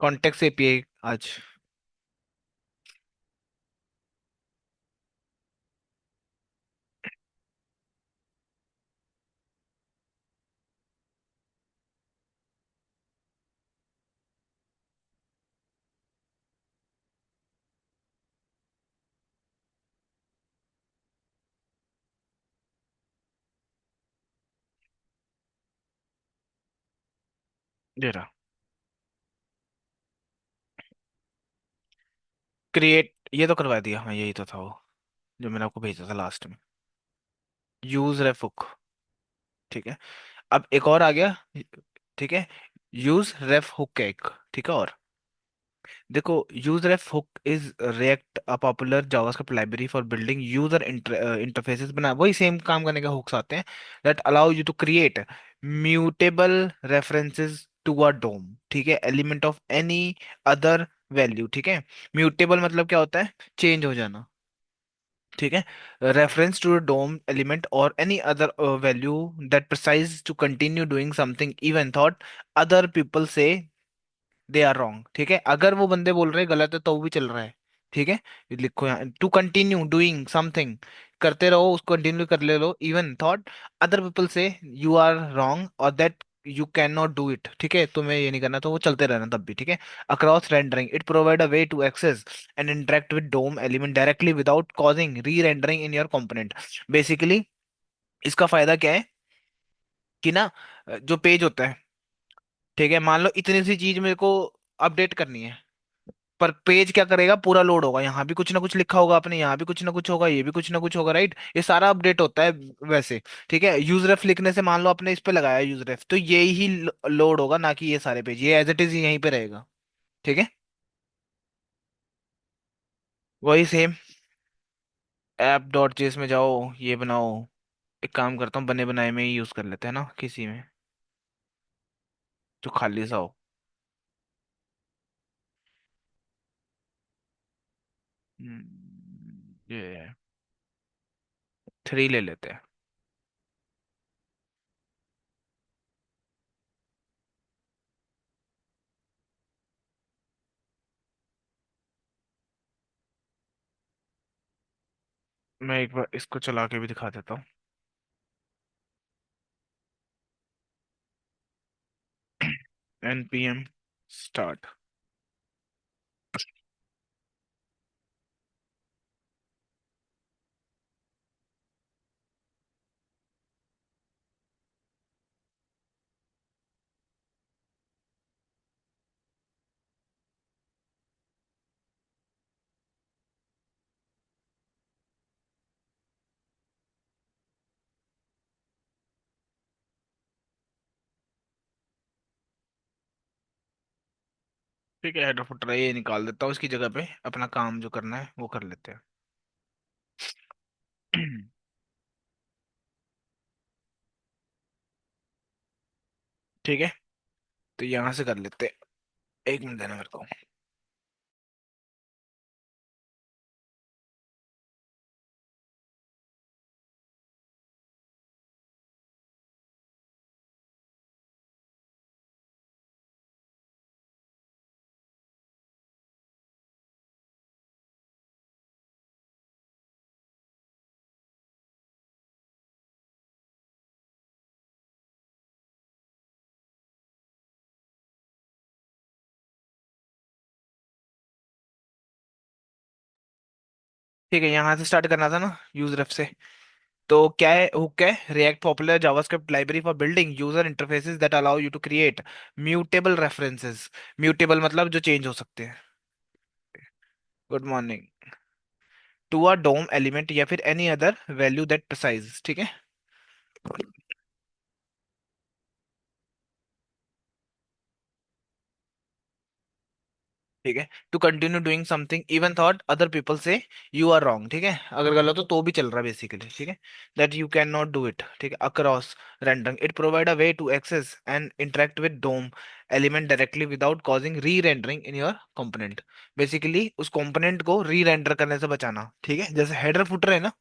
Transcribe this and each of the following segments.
Context API आज। ये रहा। क्रिएट, ये तो करवा दिया, हाँ यही तो था वो जो मैंने आपको भेजा था लास्ट में। यूज रेफ हुक। ठीक है। अब एक और आ गया। ठीक है। यूज रेफ हुक एक। ठीक है। और देखो, use ref hook is React a popular JavaScript library for building user interfaces. बना वही सेम काम करने का हुक्स आते हैं that allow you to create mutable references to a DOM. ठीक है, element of any other value. ठीक है। म्यूटेबल मतलब क्या होता है? चेंज हो जाना। ठीक है। रेफरेंस टू डोम एलिमेंट और any other value that precise to continue doing something even thought other people say they are wrong. ठीक है, अगर वो बंदे बोल रहे हैं गलत है तो वो भी चल रहा है। ठीक है। ये लिखो यहाँ, टू कंटिन्यू डूइंग समथिंग, करते रहो उसको, कंटिन्यू कर ले लो, even thought other people say you are wrong और that you can not do it. ठीक है, तुम्हें ये नहीं करना तो वो चलते रहना तब भी। ठीक है। Across rendering it provide a way to access and interact with DOM element directly without causing re rendering in your component. Basically इसका फायदा क्या है कि ना, जो पेज होता है, ठीक है, मान लो इतनी सी चीज मेरे को अपडेट करनी है, पर पेज क्या करेगा, पूरा लोड होगा, यहाँ भी कुछ ना कुछ लिखा होगा आपने, यहाँ भी कुछ ना कुछ होगा, ये भी कुछ ना कुछ होगा, राइट? ये सारा अपडेट होता है वैसे। ठीक है, यूज रेफ लिखने से मान लो आपने इस पे लगाया यूज रेफ, तो ये ही लोड होगा, ना कि ये सारे पेज, ये एज इट इज यहीं पे रहेगा। ठीक है। वही सेम, ऐप डॉट जेएस में जाओ, ये बनाओ। एक काम करता हूँ, बने बनाए में ही यूज कर लेते हैं ना, किसी में जो खाली सा हो। ये थ्री ले लेते हैं। मैं एक बार इसको चला के भी दिखा देता हूँ। npm start. ठीक है, हेडर फुटर ये निकाल देता हूँ, इसकी जगह पे अपना काम जो करना है वो कर लेते हैं। ठीक है, तो यहाँ से कर लेते हैं। एक मिनट देना मेरे को। ठीक है, यहाँ से स्टार्ट करना था ना, यूज रेफ से। तो क्या है हुक? है React popular JavaScript library for building user interfaces that allow you to create mutable references. Mutable मतलब जो चेंज हो सकते हैं। Good morning. To a DOM element या फिर any other value that precise. ठीक है। ठीक है, to continue doing something even thought other people say you are wrong. ठीक है, अगर गलत हो तो भी चल रहा है बेसिकली। ठीक है, that you can not do it. ठीक है, across rendering it provide a way to access and interact with DOM element directly without causing re rendering in your component. Basically उस कंपोनेंट को री रेंडर करने से बचाना। ठीक है, जैसे हेडर फुटर है ना,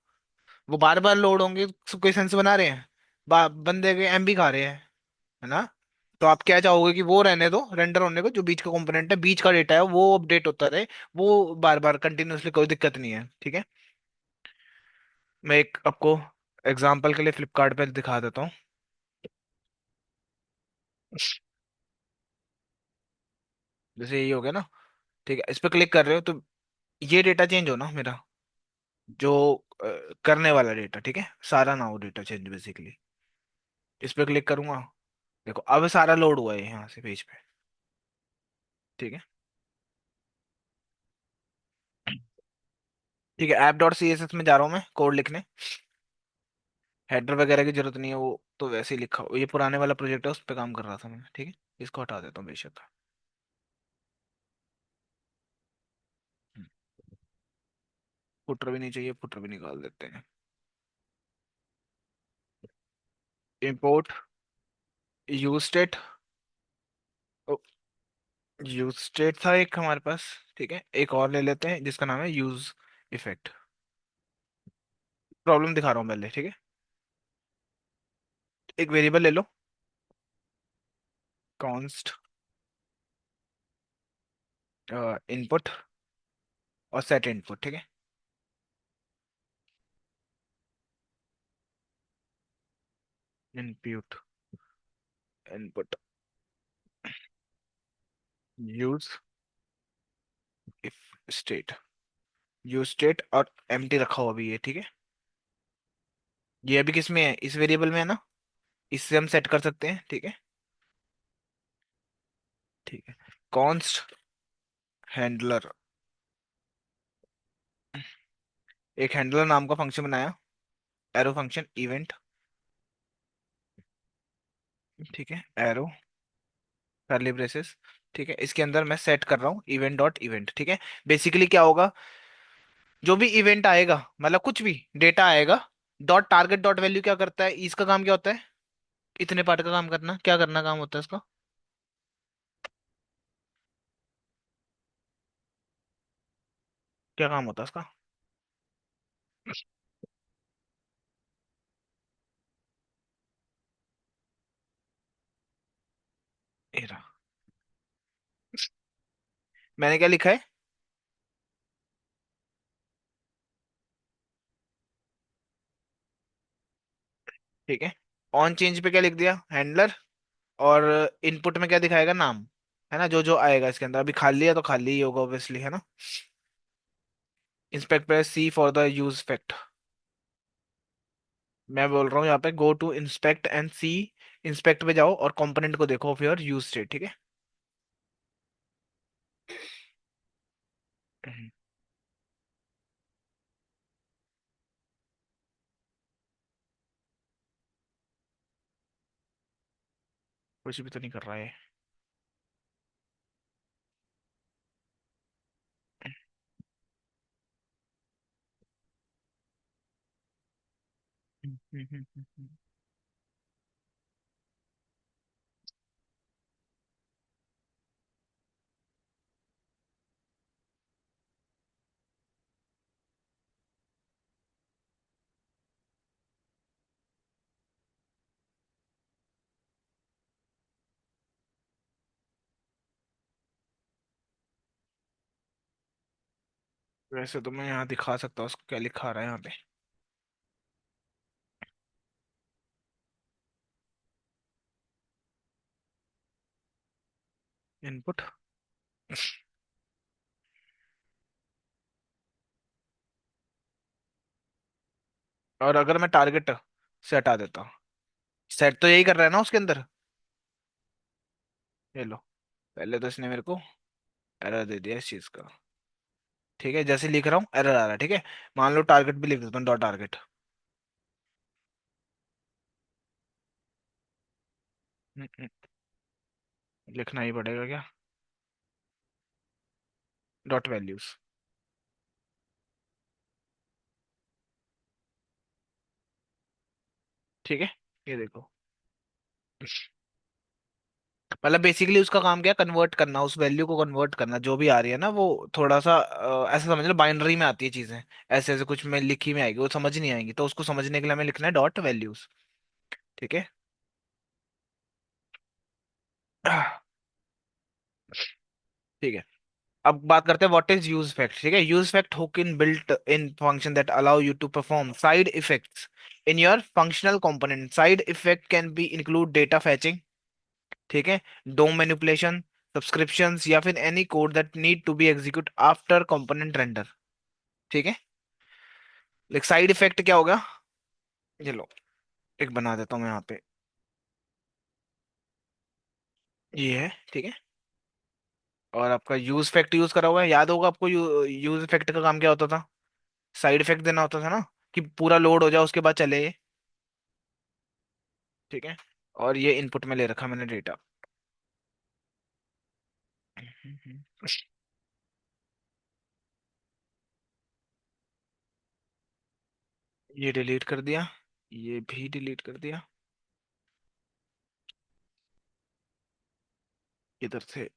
वो बार बार लोड होंगे, कोई सेंस बना रहे हैं? बंदे के एमबी खा रहे हैं, है ना? तो आप क्या चाहोगे कि वो रहने दो रेंडर होने को, जो बीच का कंपोनेंट है, बीच का डेटा है वो अपडेट होता रहे, वो बार बार कंटिन्यूअसली, कोई दिक्कत नहीं है, ठीक है। मैं एक आपको एग्जांपल के लिए फ्लिपकार्ट पे दिखा देता हूँ। जैसे ये हो गया ना, ठीक है, इस पे क्लिक कर रहे हो तो ये डेटा चेंज हो ना मेरा, जो करने वाला डेटा, ठीक है, सारा ना हो डेटा चेंज बेसिकली। इस पे क्लिक करूंगा, देखो अब सारा लोड हुआ है यहाँ से पेज पे, ठीक है। ठीक है, app dot C S S में जा रहा हूँ मैं कोड लिखने। हेडर वगैरह की जरूरत नहीं है, वो तो वैसे ही लिखा ये पुराने वाला प्रोजेक्ट है, उस पर काम कर रहा था मैं, ठीक है। इसको हटा देता हूँ बेशक। फुटर भी नहीं चाहिए, फुटर भी निकाल देते हैं। Import use state, use state था एक हमारे पास, ठीक है, एक और ले लेते हैं जिसका नाम है यूज इफेक्ट। प्रॉब्लम दिखा रहा हूँ पहले, ठीक है। एक वेरिएबल ले लो, कॉन्स्ट इनपुट, और सेट इनपुट, ठीक है। Input input use if state, use state और एम्प्टी रखा हुआ भी है, ठीक है। ये अभी किस में है, इस वेरिएबल में है ना, इससे हम सेट कर सकते हैं, ठीक है। ठीक है, कॉन्स्ट हैंडलर, एक हैंडलर नाम का फंक्शन बनाया, एरो फंक्शन इवेंट, ठीक है, एरो करली ब्रेसेस, ठीक है। इसके अंदर मैं सेट कर रहा हूँ इवेंट डॉट इवेंट, ठीक है। बेसिकली क्या होगा, जो भी इवेंट आएगा, मतलब कुछ भी डेटा आएगा, डॉट टारगेट डॉट वैल्यू क्या करता है, इसका काम क्या होता है, इतने पार्ट का काम करना, क्या करना काम होता है इसका, क्या काम होता है इसका। ये रहा। मैंने क्या लिखा है, ठीक है। ऑन चेंज पे क्या लिख दिया, हैंडलर, और इनपुट में क्या दिखाएगा, नाम, है ना, जो जो आएगा इसके अंदर, अभी खाली है तो खाली ही होगा ऑब्वियसली, है ना। इंस्पेक्ट पे see for the use effect, मैं बोल रहा हूँ यहाँ पे go to inspect and see, inspect पे जाओ और कंपोनेंट को देखो फिर यूज स्टेट, ठीक है। हम्म, कुछ भी तो नहीं कर रहा है। वैसे तो मैं यहाँ दिखा सकता हूँ उसको क्या लिखा रहा है यहाँ पे। इनपुट, और अगर मैं टारगेट से हटा देता हूँ, सेट तो यही कर रहा है ना उसके अंदर, ये लो, पहले तो इसने मेरे को एरर दे दिया इस चीज का, ठीक है। जैसे लिख रहा हूँ एरर आ रहा है, ठीक है। मान लो टारगेट भी लिख देता हूँ, डॉट टारगेट। लिखना ही पड़ेगा क्या, डॉट वैल्यूज, ठीक है। ये देखो, मतलब बेसिकली उसका काम क्या, कन्वर्ट करना, उस वैल्यू को कन्वर्ट करना, जो भी आ रही है ना वो थोड़ा सा ऐसा समझ लो बाइनरी में आती है चीजें, ऐसे ऐसे कुछ में लिखी में आएगी, वो समझ नहीं आएंगी, तो उसको समझने के लिए हमें लिखना है डॉट वैल्यूज, ठीक है। ठीक है। अब बात करते हैं व्हाट इज यूज फैक्ट। ठीक है, use effect hook in built in function that allow you to perform side effects in your functional component. Side effect can be include data fetching, ठीक है, डोम मैनिपुलेशन, सब्सक्रिप्शंस, या फिर any code that need to be execute after component render. ठीक है, like side effect क्या होगा, ये लो, एक बना देता हूँ मैं यहाँ पे, ये है, ठीक है। और आपका यूज फैक्ट यूज करा हुआ है, याद होगा आपको, यूज फैक्ट का काम क्या होता था, साइड इफेक्ट देना होता था ना, कि पूरा लोड हो जाए उसके बाद चले ये। ठीक है, और ये इनपुट में ले रखा मैंने डेटा। ये डिलीट कर दिया, ये भी डिलीट कर दिया, इधर से।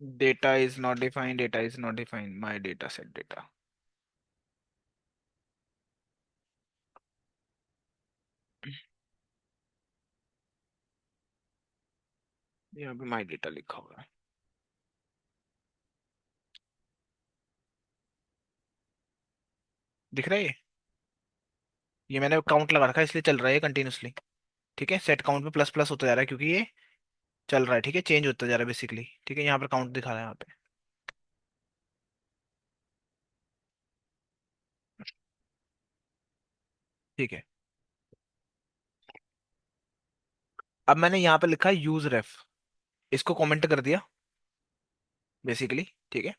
Data is not defined, data is not defined, my data set data. यहाँ पे माई डेटा लिखा हुआ है, दिख रहा है ये मैंने काउंट लगा रखा है इसलिए चल रहा है कंटिन्यूसली। ठीक है, सेट काउंट में प्लस प्लस होता जा रहा है क्योंकि ये चल रहा है, ठीक है, चेंज होता जा रहा है बेसिकली। ठीक है, यहाँ पर काउंट दिखा रहा है यहाँ पे। ठीक है, अब मैंने यहाँ पे लिखा है यूज रेफ, इसको कमेंट कर दिया बेसिकली। ठीक है,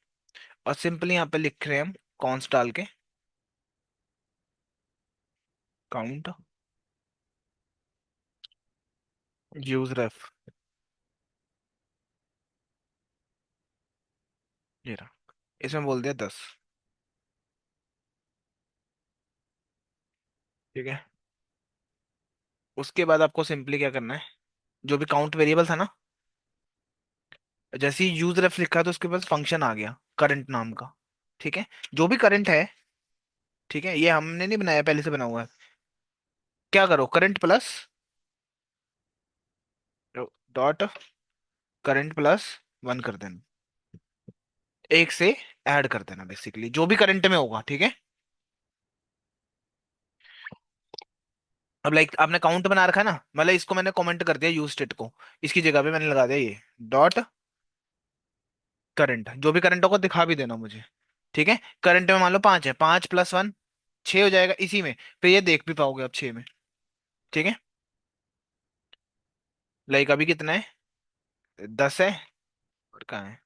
और सिंपली यहाँ पे लिख रहे हैं हम कॉन्स डाल के, काउंट यूज रेफ, ये रहा, इसमें बोल दिया 10। ठीक है, उसके बाद आपको सिंपली क्या करना है, जो भी काउंट वेरिएबल था ना, जैसे ही यूज रेफ लिखा तो उसके पास फंक्शन आ गया करंट नाम का। ठीक है, जो भी करंट है, ठीक है, ये हमने नहीं बनाया, पहले से बना हुआ है। क्या करो, current plus dot current plus 1 कर देना, एक से ऐड कर देना बेसिकली जो भी करंट में होगा। ठीक है, अब लाइक आपने काउंट बना रखा है ना, मतलब इसको मैंने कमेंट कर दिया यूज स्टेट को, इसकी जगह पे मैंने लगा दिया ये डॉट करंट, जो भी करंट होगा दिखा भी देना मुझे। ठीक है, करंट में मान लो 5 है, 5 + 1 6 हो जाएगा इसी में, फिर ये देख भी पाओगे अब 6 में। ठीक है, लाइक अभी कितना है, 10 है, और कहाँ है,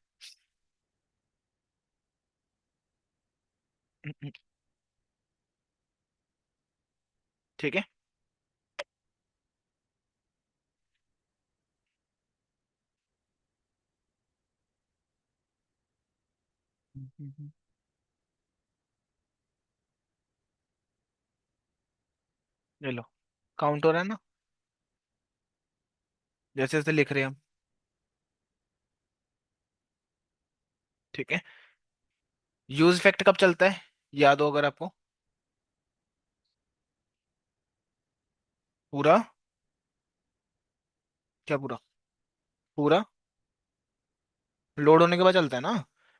ठीक है। ले लो, काउंट हो रहा है ना, जैसे जैसे लिख रहे हैं हम। ठीक है, यूज इफेक्ट कब चलता है, याद हो अगर आपको, पूरा, क्या पूरा, पूरा लोड होने के बाद चलता है ना,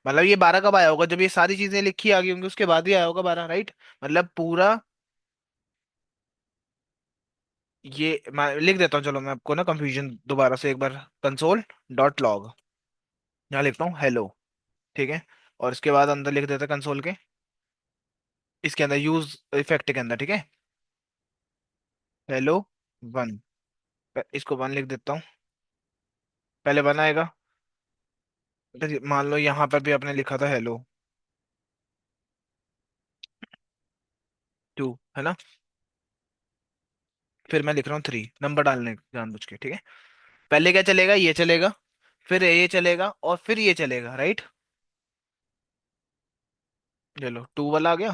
मतलब ये 12 कब आया होगा, जब ये सारी चीजें लिखी आ गई होंगी उसके बाद ही आया होगा 12, राइट। मतलब पूरा, ये मैं लिख देता हूँ, चलो मैं आपको ना कंफ्यूजन दोबारा से एक बार, कंसोल डॉट लॉग, यहाँ लिखता हूँ हेलो। ठीक है, और इसके बाद अंदर लिख देता कंसोल के, इसके अंदर यूज इफेक्ट के अंदर, ठीक है, हेलो 1, इसको 1 लिख देता हूँ, पहले 1 आएगा, फिर मान लो यहाँ पर भी आपने लिखा था हेलो 2, है ना, फिर मैं लिख रहा हूँ 3, नंबर डालने जानबूझ के। ठीक है, पहले क्या चलेगा, ये चलेगा, फिर ये चलेगा, और फिर ये चलेगा, राइट। चलो 2 वाला आ गया,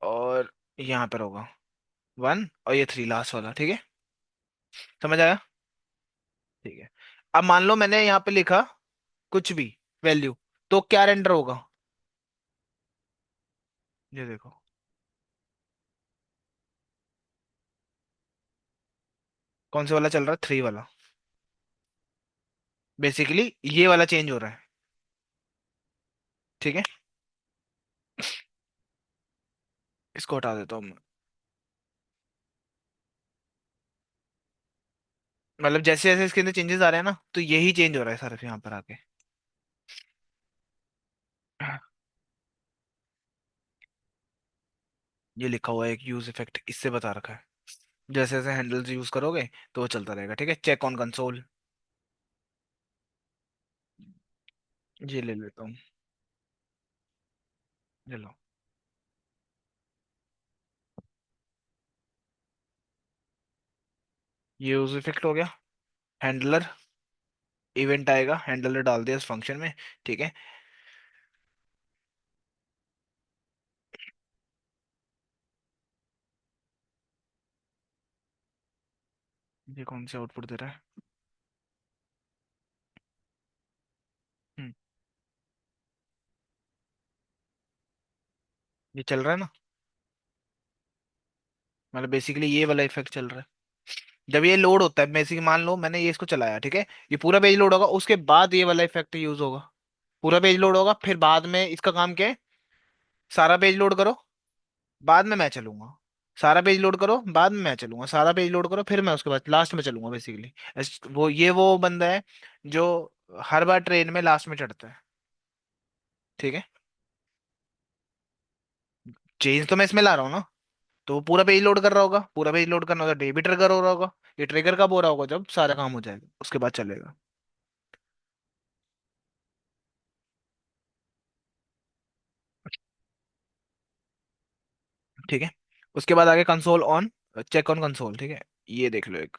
और यहाँ पर होगा 1, और ये 3 लास्ट वाला। ठीक है, समझ आया। ठीक है, अब मान लो मैंने यहाँ पे लिखा कुछ भी वैल्यू, तो क्या रेंडर होगा? ये देखो, कौन से वाला चल रहा है, 3 वाला। बेसिकली ये वाला चेंज हो रहा है। ठीक है, इसको हटा देता हूँ मैं। मतलब जैसे जैसे इसके अंदर चेंजेस आ रहे हैं ना, तो यही चेंज हो रहा है सर यहाँ पर आके। ये लिखा हुआ है एक यूज इफेक्ट, इससे बता रखा है। जैसे जैसे हैंडल्स यूज करोगे तो वो चलता रहेगा। ठीक है, चेक ऑन कंसोल, ये ले लेता हूँ। ले लो, ये यूज इफेक्ट हो गया। हैंडलर इवेंट आएगा, हैंडलर डाल दिया इस फंक्शन में। ठीक है, ये कौन सा आउटपुट दे रहा है? हम्म, ये चल रहा है ना। मतलब बेसिकली ये वाला इफेक्ट चल रहा है। जब ये लोड होता है, बेसिकली मान लो मैंने ये इसको चलाया, ठीक है, ये पूरा पेज लोड होगा, उसके बाद ये वाला इफेक्ट यूज होगा। पूरा पेज लोड होगा, फिर बाद में इसका काम क्या है, सारा पेज लोड करो, बाद में मैं चलूंगा। सारा पेज लोड करो, बाद में मैं चलूंगा। सारा पेज लोड करो, फिर मैं उसके बाद लास्ट में चलूंगा बेसिकली। वो बंदा है जो हर बार ट्रेन में लास्ट में चढ़ता है। ठीक है, चेंज तो मैं इसमें ला रहा हूँ ना। तो वो पूरा पेज लोड कर रहा होगा, पूरा पेज लोड करना होगा तो ये भी ट्रिगर हो रहा होगा। ये ट्रिगर कब हो रहा होगा, जब सारा काम हो जाएगा उसके बाद चलेगा। ठीक है, उसके बाद आगे console on, check on console. ठीक है, ये देख लो एक।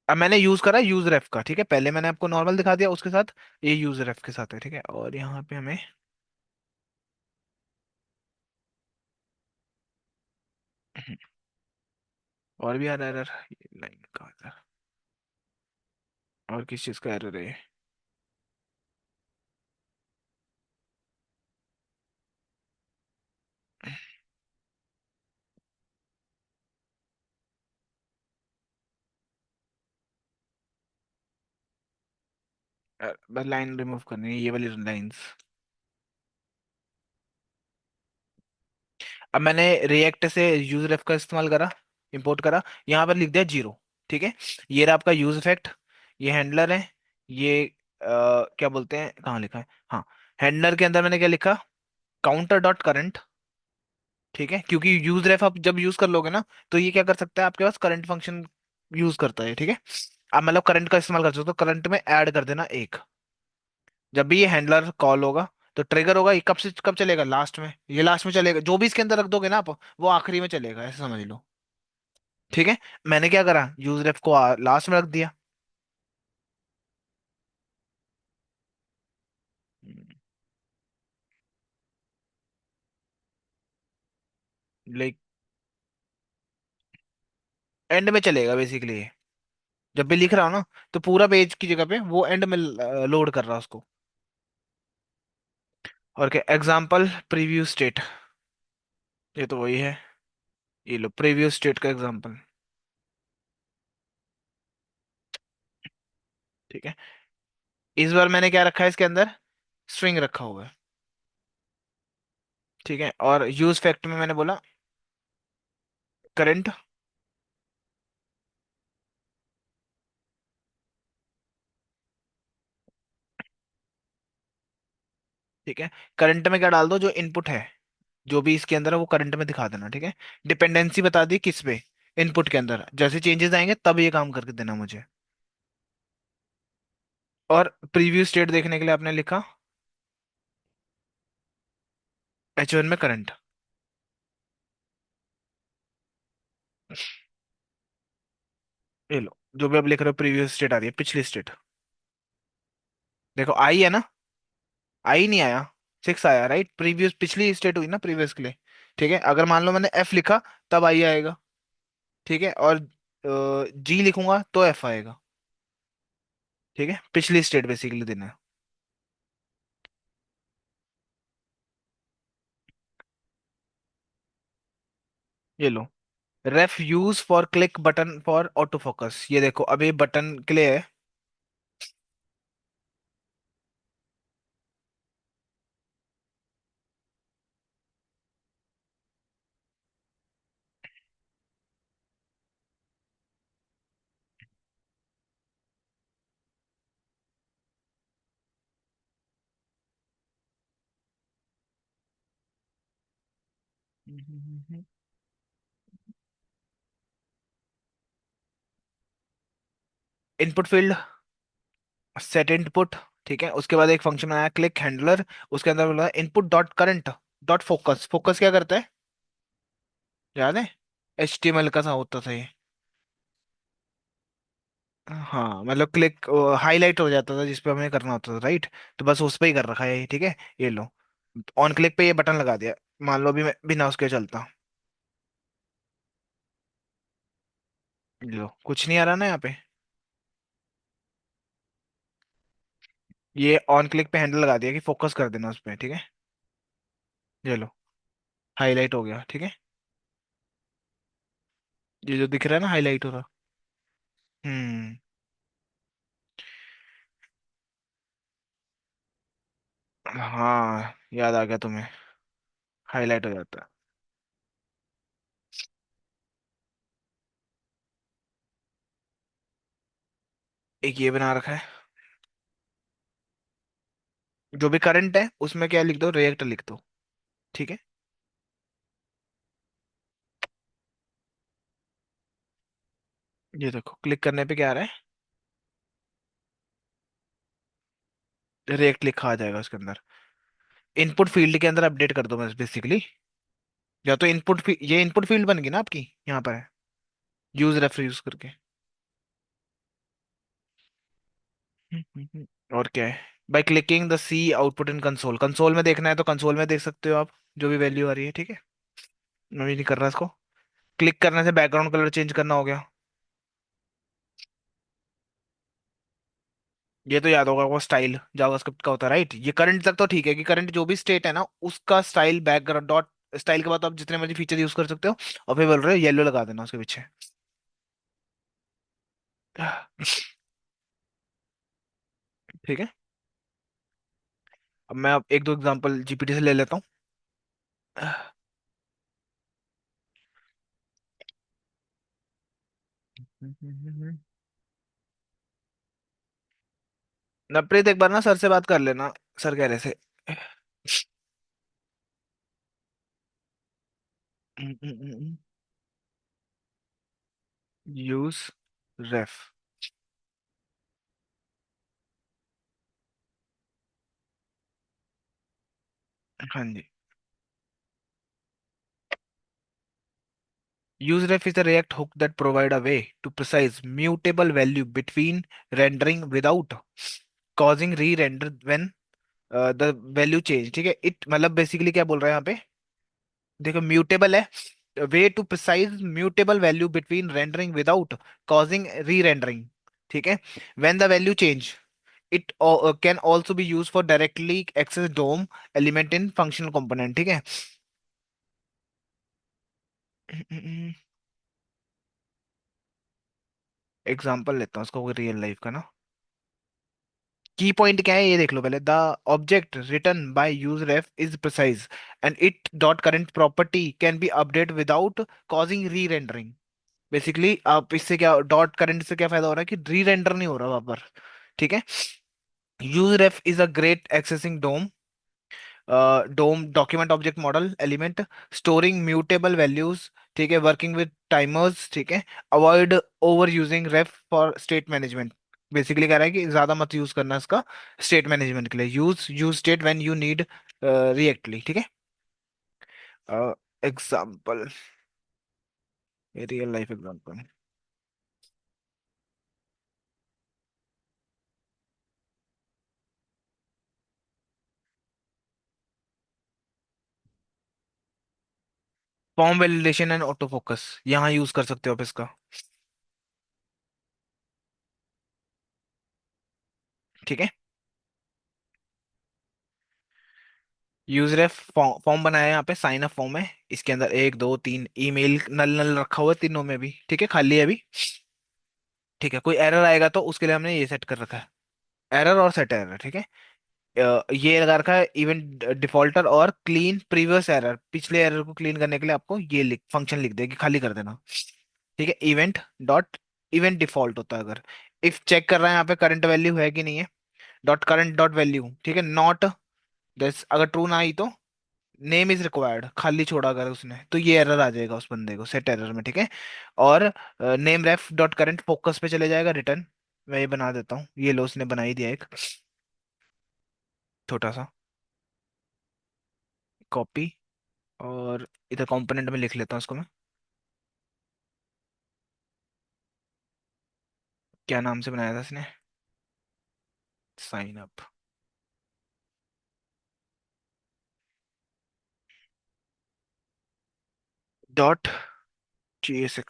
अब मैंने यूज करा यूज रेफ का। ठीक है, पहले मैंने आपको नॉर्मल दिखा दिया, उसके साथ ये यूज रेफ के साथ है। ठीक है, और यहाँ पे हमें और भी आ रहा है एरर, लाइन का error। और किस चीज का एरर है ये? बस लाइन रिमूव करनी है, ये वाली लाइंस। अब मैंने रिएक्ट से यूज रेफ का इस्तेमाल करा, इंपोर्ट करा, यहाँ पर लिख दिया 0। ठीक है, ये रहा आपका यूज इफेक्ट। ये हैंडलर है। ये क्या बोलते हैं, कहाँ लिखा है, हाँ, हैंडलर के अंदर मैंने क्या लिखा, काउंटर डॉट करंट। ठीक है, क्योंकि यूज रेफ आप जब यूज कर लोगे ना, तो ये क्या कर सकता है, आपके पास करंट फंक्शन यूज करता है। ठीक है, आप मतलब करंट का इस्तेमाल कर सकते हो, तो करंट में ऐड कर देना एक। जब भी ये हैंडलर कॉल होगा तो ट्रिगर होगा, ये कब से कब चलेगा, लास्ट में। ये लास्ट में चलेगा, जो भी इसके अंदर रख दोगे ना आप, वो आखिरी में चलेगा, ऐसे समझ लो। ठीक है, मैंने क्या करा, यूज रेफ को लास्ट में रख दिया। लाइक एंड में चलेगा बेसिकली ये। जब भी लिख रहा हो ना, तो पूरा पेज की जगह पे वो एंड में लोड कर रहा है उसको। और क्या, एग्जाम्पल प्रीव्यू स्टेट, ये तो वही है। ये लो प्रीव्यू स्टेट का एग्जाम्पल। ठीक है, इस बार मैंने क्या रखा है इसके अंदर, स्ट्रिंग रखा हुआ है। ठीक है, और यूज फैक्ट में मैंने बोला करंट। ठीक है, करंट में क्या डाल दो, जो इनपुट है, जो भी इसके अंदर है वो करंट में दिखा देना। ठीक है, डिपेंडेंसी बता दी किस पे, इनपुट के अंदर, जैसे चेंजेस आएंगे तब ये काम करके देना मुझे। और प्रीव्यू स्टेट देखने के लिए आपने लिखा H1 में करंट। ये लो, जो भी आप लिख रहे हो प्रीवियस स्टेट आ रही है, पिछली स्टेट। देखो आई है ना, आई नहीं आया, 6 आया, राइट। प्रीवियस पिछली स्टेट हुई ना प्रीवियस के लिए। ठीक है, अगर मान लो मैंने F लिखा, तब आई आएगा। ठीक है, और जी लिखूंगा तो एफ आएगा। ठीक है, पिछली स्टेट बेसिकली देना है। ये लो, ref use for click button for auto focus. ये देखो अब ये बटन के लिए है। Input field, set input. ठीक है, उसके बाद एक फंक्शन आया क्लिक हैंडलर। उसके अंदर बोला input dot current dot focus. Focus क्या करता है, याद है? HTML का सा होता था ये। हाँ मतलब क्लिक हाईलाइट हो जाता था जिस पे हमें करना होता था, राइट? तो बस उस पे ही कर रखा है ये, ठीक है। ये लो, ऑन क्लिक पे ये बटन लगा दिया। मान लो भी मैं बिना उसके चलता, लो कुछ नहीं आ रहा ना यहाँ पे। ये ऑन क्लिक पे हैंडल लगा दिया कि फोकस कर देना उस पे, ठीक है। ये लो, हाईलाइट हो गया, ठीक है। ये जो दिख रहा है ना हाईलाइट हो रहा। हम्म। हाँ याद आ गया तुम्हें, हाईलाइट हो जाता है। एक ये बना रखा है, जो भी करंट है उसमें क्या लिख दो, रिएक्ट लिख दो, ठीक है। ये देखो क्लिक करने पे क्या आ रहा है, रिएक्ट लिखा आ जाएगा उसके अंदर। इनपुट फील्ड के अंदर अपडेट कर दो बस बेसिकली। या तो ये इनपुट फील्ड बन गई ना आपकी, यहाँ पर है, यूज रेफर यूज करके। और क्या है, by clicking the see output in console. Console में देखना है तो कंसोल में देख सकते हो आप, जो भी वैल्यू आ रही है, ठीक है। मैं भी नहीं कर रहा इसको। क्लिक करने से बैकग्राउंड कलर चेंज करना हो गया। ये तो याद होगा, वो स्टाइल जावास्क्रिप्ट का होता है, राइट? ये करंट तक तो ठीक है कि करंट जो भी स्टेट है ना उसका स्टाइल बैकग्राउंड डॉट स्टाइल के बाद तो आप जितने मर्जी फीचर यूज कर सकते हो। और फिर बोल रहे हो येलो लगा देना उसके पीछे। ठीक है, अब मैं अब एक दो एग्जांपल जीपीटी से ले लेता हूँ। नवप्रीत एक बार ना सर से बात कर लेना, सर कह रहे थे। यूज रेफ। हाँ जी। use ref is a react hook that provide a way to precise mutable value between rendering without causing re-render when the value change। ठीक है, इट मतलब बेसिकली क्या बोल रहा है यहाँ पे, देखो म्यूटेबल है, way to precise mutable value between rendering without causing re rendering. ठीक है, when the value change it can also be use for directly access DOM element in functional component. ठीक है। एग्जांपल लेता हूँ उसको रियल लाइफ का ना। की पॉइंट क्या है ये देख लो पहले, the object return by use ref is precise and it dot current property can be update without causing re rendering. Basically आप इससे क्या, डॉट करंट से क्या फायदा हो रहा है कि री रेंडर नहीं हो रहा वहां पर। ठीक है। Use ref is a great accessing DOM, DOM document object model element, storing mutable values. ठीक है, वर्किंग विद टाइमर्स। ठीक है, avoid over using ref for state management. Basically कह रहा है कि ज्यादा मत यूज करना इसका स्टेट मैनेजमेंट के लिए। Use state when you need reactly. ठीक है। Example, real life example. Form validation and auto focus यहाँ यूज कर सकते हो आप इसका। ठीक है। यूजर फॉर्म बनाया है, यहाँ पे साइन अप फॉर्म है, इसके अंदर एक दो तीन ईमेल नल नल रखा हुआ है तीनों में भी, ठीक है, खाली है अभी। ठीक है, कोई एरर आएगा तो उसके लिए हमने ये सेट कर रखा है, एरर और सेट एरर, ठीक है। ये लगा रखा है इवेंट डिफॉल्टर और क्लीन प्रीवियस एरर, पिछले एरर को क्लीन करने के लिए आपको ये लिख फंक्शन लिख देगी, खाली कर देना। ठीक है, इवेंट डॉट इवेंट डिफॉल्ट होता है अगर, इफ चेक कर रहा है यहाँ पे करंट वैल्यू है कि नहीं है, डॉट करंट डॉट वैल्यू, ठीक है, नॉट दिस, अगर ट्रू ना आई तो नेम इज रिक्वायर्ड, खाली छोड़ा अगर उसने तो ये एरर आ जाएगा उस बंदे को सेट एरर में, ठीक है। और नेम रेफ डॉट करंट फोकस पे चले जाएगा रिटर्न, मैं ये बना देता हूँ, ये लो उसने बना ही दिया एक छोटा सा कॉपी, और इधर कंपोनेंट में लिख लेता हूँ उसको मैं, क्या नाम से बनाया था इसने, साइन अप डॉट JSX।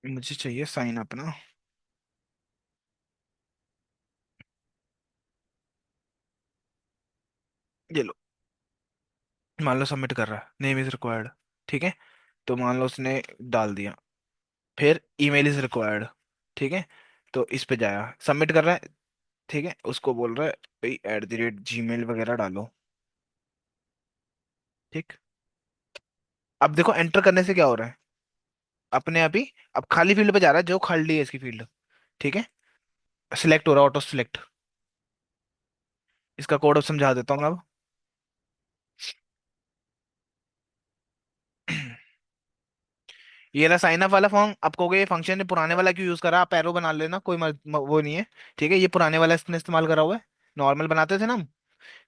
मुझे चाहिए साइन अप ना, ये लो, मान लो सबमिट कर रहा है, नेम इज रिक्वायर्ड, ठीक है, तो मान लो उसने डाल दिया, फिर ईमेल इज रिक्वायर्ड, ठीक है, तो इस पे जाया सबमिट कर रहा है, ठीक है, उसको बोल रहा है भाई @gmail वगैरह डालो, ठीक। अब देखो एंटर करने से क्या हो रहा है, अपने आप ही अब खाली फील्ड पे जा रहा है, जो खाली है इसकी फील्ड, ठीक है, सिलेक्ट हो रहा है ऑटो सिलेक्ट। इसका कोड अब समझा देता हूँ मैं अब। ये रहा साइन अप वाला फॉर्म, आप कहोगे ये फंक्शन ने पुराने वाला क्यों यूज करा, आप एरो बना लेना, कोई वो नहीं है, ठीक है, ये पुराने वाला इसने इस्तेमाल करा हुआ है, नॉर्मल बनाते थे ना हम,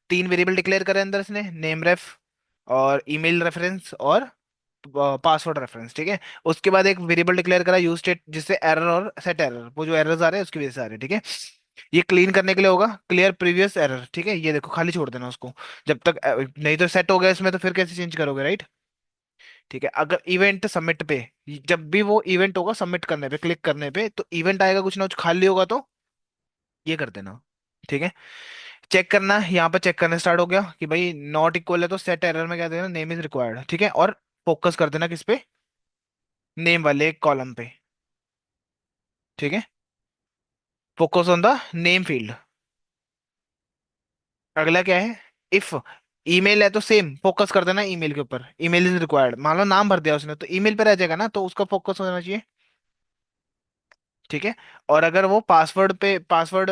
तीन वेरिएबल डिक्लेयर करे अंदर इसने, नेम रेफ और ईमेल रेफरेंस और पासवर्ड रेफरेंस, ठीक है। उसके बाद एक वेरिएबल डिक्लेयर करा यूज स्टेट, जिससे एरर और सेट एरर, वो जो एरर्स आ रहे हैं उसकी वजह से आ रहे हैं, ठीक है। ये क्लीन करने के लिए होगा क्लियर प्रीवियस एरर, ठीक है, ये देखो खाली छोड़ देना उसको, जब तक नहीं तो सेट हो गया इसमें तो फिर कैसे चेंज करोगे, राइट। ठीक है, अगर इवेंट सबमिट पे, जब भी वो इवेंट होगा सबमिट करने पे क्लिक करने पे तो इवेंट आएगा, कुछ ना कुछ खाली होगा तो ये कर देना, ठीक है। चेक करना, यहाँ पर चेक करना स्टार्ट हो गया कि भाई नॉट इक्वल है तो सेट एरर में क्या देना, नेम इज रिक्वायर्ड, ठीक है, और फोकस कर देना किस पे, नेम वाले कॉलम पे, ठीक है, focus on the name field. अगला क्या है, इफ ईमेल है तो सेम फोकस कर देना ईमेल के ऊपर, ईमेल इज रिक्वायर्ड, मान लो नाम भर दिया उसने तो ईमेल पे रह जाएगा ना, तो उसका फोकस होना चाहिए, ठीक है। और अगर वो पासवर्ड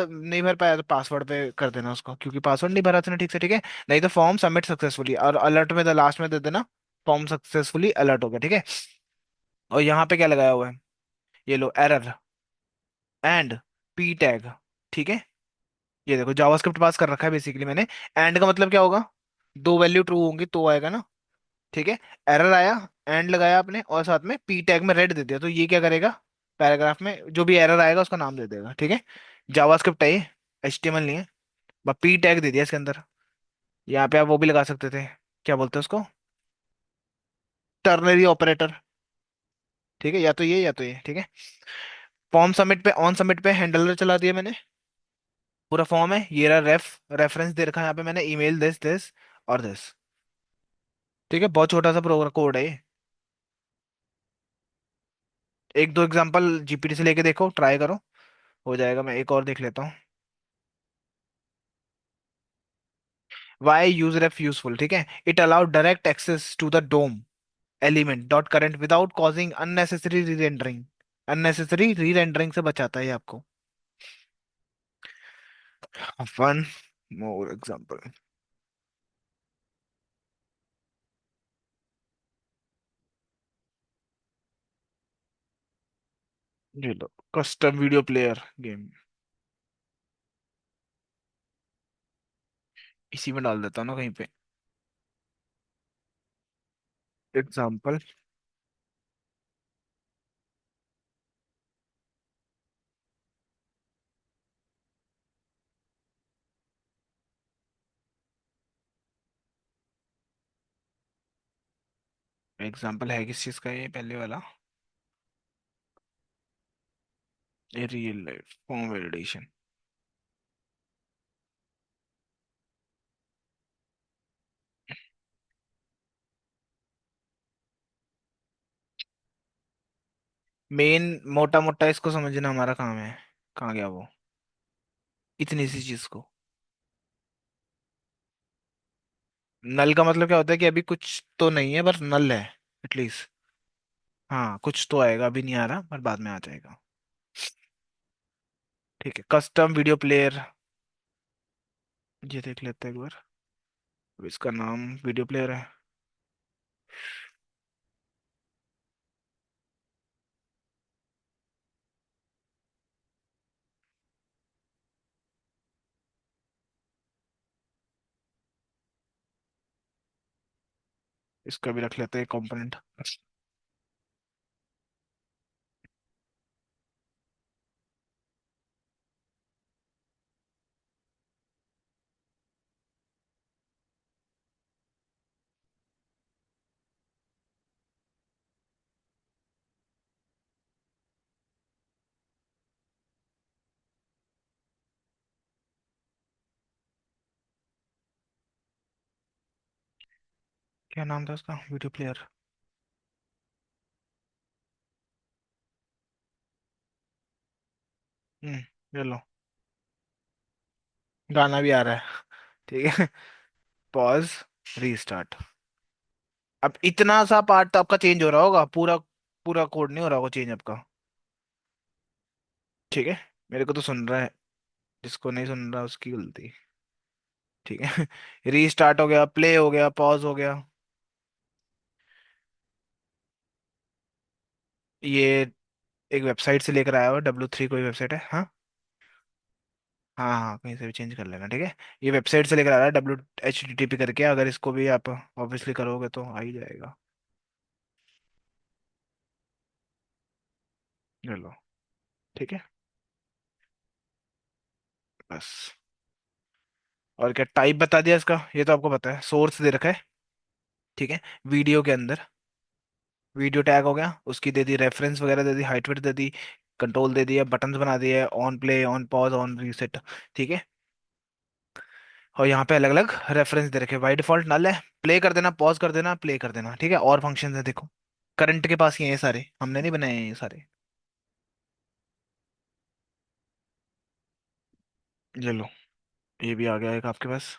नहीं भर पाया तो पासवर्ड पे कर देना उसको, क्योंकि पासवर्ड नहीं भरा उसने ठीक से, ठीक है। नहीं तो फॉर्म सबमिट सक्सेसफुली, और अलर्ट में द लास्ट में दे देना फॉर्म सक्सेसफुली अलर्ट हो गया, ठीक है। और यहाँ पे क्या लगाया हुआ है, ये लो एरर एंड पी टैग, ठीक है, ये देखो जावास्क्रिप्ट पास कर रखा है बेसिकली मैंने। एंड का मतलब क्या होगा, दो वैल्यू ट्रू होंगी तो आएगा ना, ठीक है। एरर आया, एंड लगाया आपने और साथ में पी टैग में रेड दे दिया, तो ये क्या करेगा, पैराग्राफ में जो भी एरर आएगा उसका नाम दे देगा, ठीक है। जावास्क्रिप्ट है ये, HTML नहीं है, बस पी टैग दे दिया इसके अंदर। यहाँ पे आप वो भी लगा सकते थे, क्या बोलते हैं उसको, टर्नरी ऑपरेटर, ठीक है, या तो ये, ठीक है। फॉर्म सबमिट पे ऑन सबमिट पे हैंडलर चला दिया मैंने, पूरा फॉर्म है, ये रहा रेफरेंस दे रखा है यहाँ पे मैंने, ईमेल दिस दिस और दिस, ठीक है, बहुत छोटा सा प्रोग्राम कोड है ये। एक दो एग्जांपल GPT से लेके देखो, ट्राई करो, हो जाएगा, मैं एक और देख लेता हूँ। वाई यूज रेफ यूजफुल, ठीक है, it allow direct access to the DOM element dot current without causing unnecessary re rendering, unnecessary re rendering से बचाता है ये आपको। वन मोर एग्जांपल, ये लो कस्टम वीडियो प्लेयर गेम, इसी में डाल देता हूँ ना कहीं पे एग्जांपल। एग्जाम्पल है किस चीज का ये पहले वाला? ये real life form validation. Main मोटा मोटा इसको समझना हमारा काम है। कहाँ गया वो? इतनी सी चीज को। नल का मतलब क्या होता है कि अभी कुछ तो नहीं है पर नल है एटलीस्ट। हाँ कुछ तो आएगा, अभी नहीं आ रहा पर बाद में आ जाएगा। ठीक है, कस्टम वीडियो प्लेयर। ये देख लेते हैं एक बार। अब इसका नाम वीडियो प्लेयर है। इसका भी रख लेते हैं कंपोनेंट। क्या नाम था उसका, वीडियो प्लेयर? ये लो। गाना भी आ रहा है। ठीक है। Pause, restart. अब इतना सा पार्ट तो आपका चेंज हो रहा होगा, पूरा पूरा कोड नहीं हो रहा होगा चेंज आपका। ठीक है, मेरे को तो सुन रहा है। जिसको नहीं सुन रहा उसकी गलती। ठीक है। रीस्टार्ट हो गया, प्ले हो गया, पॉज हो गया। ये एक वेबसाइट से लेकर आया हुआ, W3 कोई वेबसाइट है, हाँ। हाँ हाँ, कहीं से भी चेंज कर लेना, ठीक है। ये वेबसाइट से लेकर आ रहा है, WHTTP करके, अगर इसको भी आप ऑब्वियसली करोगे तो आ ही जाएगा। चलो। ठीक है। बस। और क्या टाइप बता दिया इसका, ये तो आपको पता है, सोर्स दे रखा है। ठीक है। वीडियो के अंदर वीडियो टैग हो गया, उसकी दे दी रेफरेंस वगैरह, दे दी हाइट वेट, दे दी कंट्रोल, दे दिया बटन्स बना दिए, on play, on pause, on reset. ठीक है। और यहाँ पे अलग अलग रेफरेंस दे रखे, बाई डिफॉल्ट नल है, प्ले कर देना, पॉज कर देना, प्ले कर देना, ठीक है। और फंक्शन है देखो, करंट के पास ही है ये सारे, हमने नहीं बनाए हैं ये सारे। ये लो, ये भी आ गया एक आपके पास।